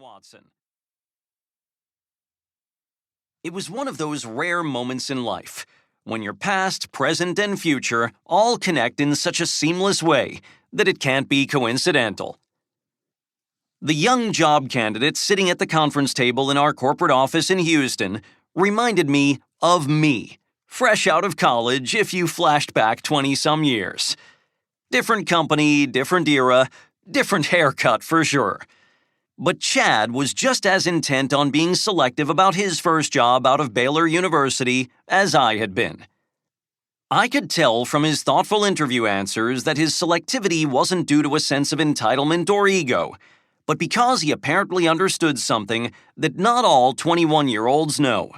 Watson. It was one of those rare moments in life when your past, present, and future all connect in such a seamless way that it can't be coincidental. The young job candidate sitting at the conference table in our corporate office in Houston reminded me of me, fresh out of college if you flashed back 20-some years. Different company, different era, different haircut for sure. But Chad was just as intent on being selective about his first job out of Baylor University as I had been. I could tell from his thoughtful interview answers that his selectivity wasn't due to a sense of entitlement or ego, but because he apparently understood something that not all 21-year-olds know.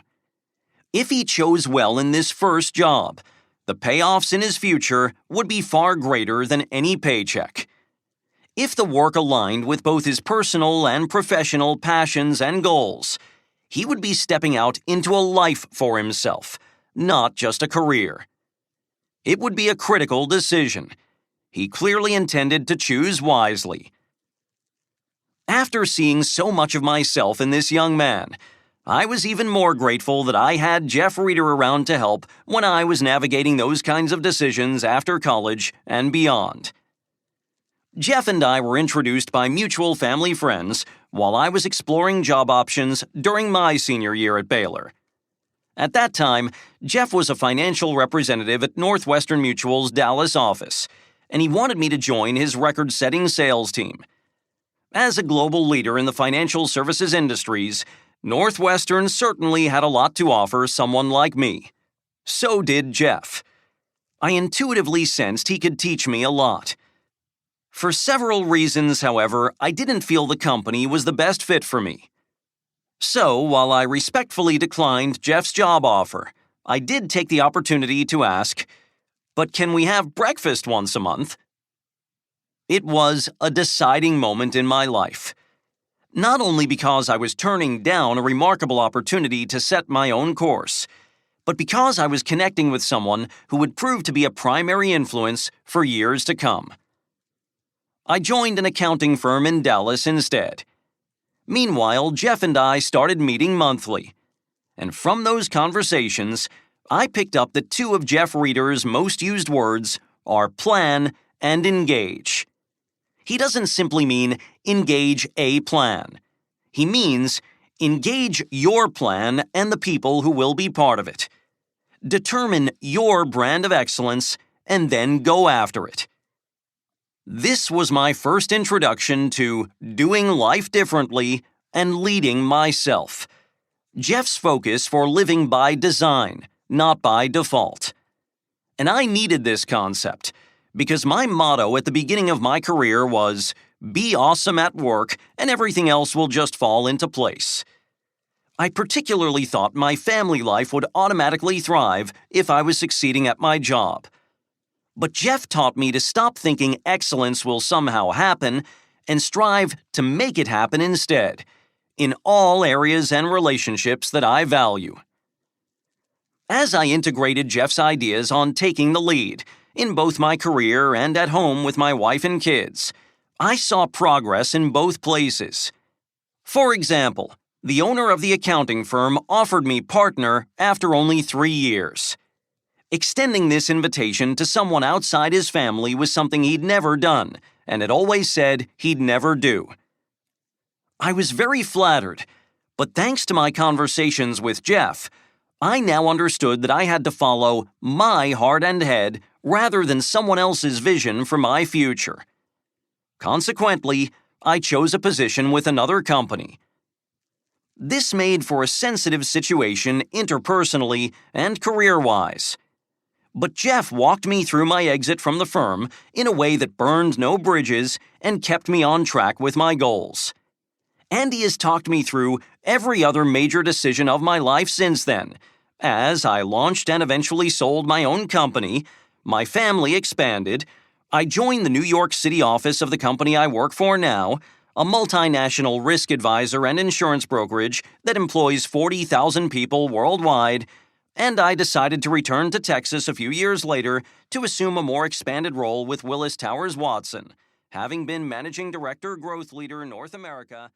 If he chose well in this first job, the payoffs in his future would be far greater than any paycheck. If the work aligned with both his personal and professional passions and goals, he would be stepping out into a life for himself, not just a career. It would be a critical decision. He clearly intended to choose wisely. After seeing so much of myself in this young man, I was even more grateful that I had Jeff Reeter around to help when I was navigating those kinds of decisions after college and beyond. Jeff and I were introduced by mutual family friends while I was exploring job options during my senior year at Baylor. At that time, Jeff was a financial representative at Northwestern Mutual's Dallas office, and he wanted me to join his record-setting sales team. As a global leader in the financial services industries, Northwestern certainly had a lot to offer someone like me. So did Jeff. I intuitively sensed he could teach me a lot. For several reasons, however, I didn't feel the company was the best fit for me. So, while I respectfully declined Jeff's job offer, I did take the opportunity to ask, "But can we have breakfast once a month?" It was a deciding moment in my life. Not only because I was turning down a remarkable opportunity to set my own course, but because I was connecting with someone who would prove to be a primary influence for years to come. I joined an accounting firm in Dallas instead. Meanwhile, Jeff and I started meeting monthly. And from those conversations, I picked up that two of Jeff Reeter's most used words are plan and engage. He doesn't simply mean engage a plan. He means engage your plan and the people who will be part of it. Determine your brand of excellence and then go after it. This was my first introduction to doing life differently and leading myself. Jeff's focus for living by design, not by default. And I needed this concept because my motto at the beginning of my career was, "Be awesome at work and everything else will just fall into place." I particularly thought my family life would automatically thrive if I was succeeding at my job. But Jeff taught me to stop thinking excellence will somehow happen and strive to make it happen instead, in all areas and relationships that I value. As I integrated Jeff's ideas on taking the lead, in both my career and at home with my wife and kids, I saw progress in both places. For example, the owner of the accounting firm offered me partner after only 3 years. Extending this invitation to someone outside his family was something he'd never done, and had always said he'd never do. I was very flattered, but thanks to my conversations with Jeff, I now understood that I had to follow my heart and head rather than someone else's vision for my future. Consequently, I chose a position with another company. This made for a sensitive situation interpersonally and career-wise. But Jeff walked me through my exit from the firm in a way that burned no bridges and kept me on track with my goals. And he has talked me through every other major decision of my life since then, as I launched and eventually sold my own company, my family expanded, I joined the New York City office of the company I work for now, a multinational risk advisor and insurance brokerage that employs 40,000 people worldwide, and I decided to return to Texas a few years later to assume a more expanded role with Willis Towers Watson, having been Managing Director Growth Leader North America